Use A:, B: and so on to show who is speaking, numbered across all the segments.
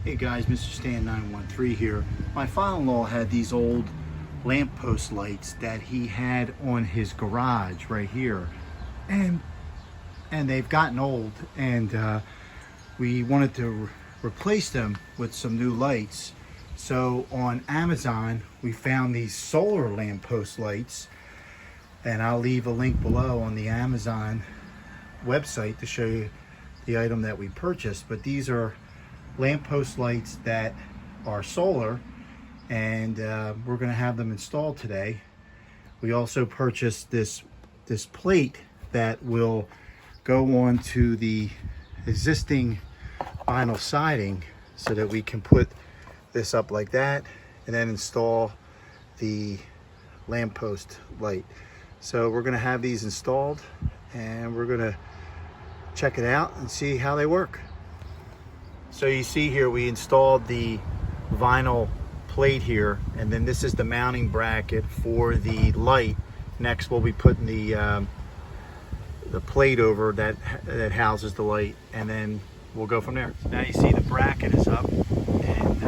A: Hey guys, Mr. Stan 913 here. My father-in-law had these old lamppost lights that he had on his garage right here, and they've gotten old, and we wanted to replace them with some new lights. So on Amazon we found these solar lamppost lights, and I'll leave a link below on the Amazon website to show you the item that we purchased. But these are lamppost lights that are solar, and we're going to have them installed today. We also purchased this plate that will go on to the existing vinyl siding so that we can put this up like that and then install the lamppost light. So we're going to have these installed, and we're going to check it out and see how they work. So you see here we installed the vinyl plate here, and then this is the mounting bracket for the light. Next we'll be putting the plate over that houses the light, and then we'll go from there. So now you see the bracket is up, and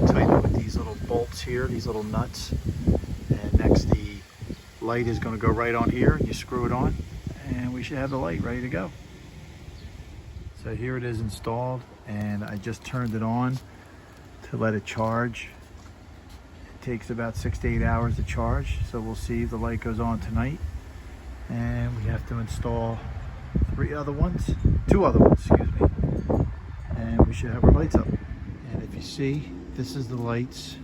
A: tighten it with these little bolts here, these little nuts. And next the light is going to go right on here. You screw it on, and we should have the light ready to go. So here it is installed, and I just turned it on to let it charge. It takes about 6 to 8 hours to charge, so we'll see if the light goes on tonight. And we have to install two other ones, excuse me, and we should have our lights up. And if you see, this is the lights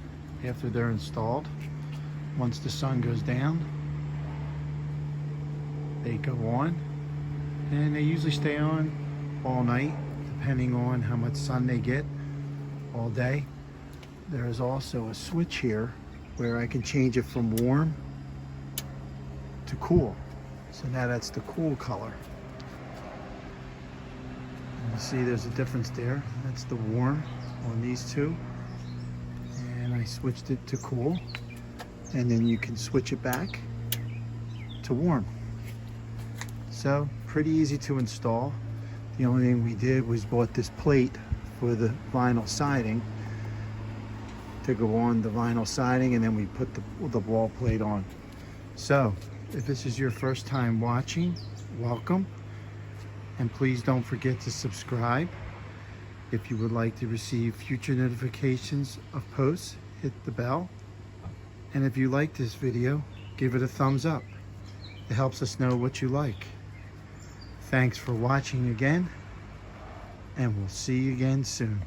A: after they're installed. Once the sun goes down, they go on, and they usually stay on all night depending on how much sun they get all day. There is also a switch here where I can change it from warm to cool. So now that's the cool color. And you see there's a difference there. That's the warm on these two, and I switched it to cool, and then you can switch it back to warm. So pretty easy to install. The only thing we did was bought this plate for the vinyl siding to go on the vinyl siding, and then we put the wall plate on. So if this is your first time watching, welcome, and please don't forget to subscribe. If you would like to receive future notifications of posts, hit the bell. And if you like this video, give it a thumbs up. It helps us know what you like. Thanks for watching again, and we'll see you again soon.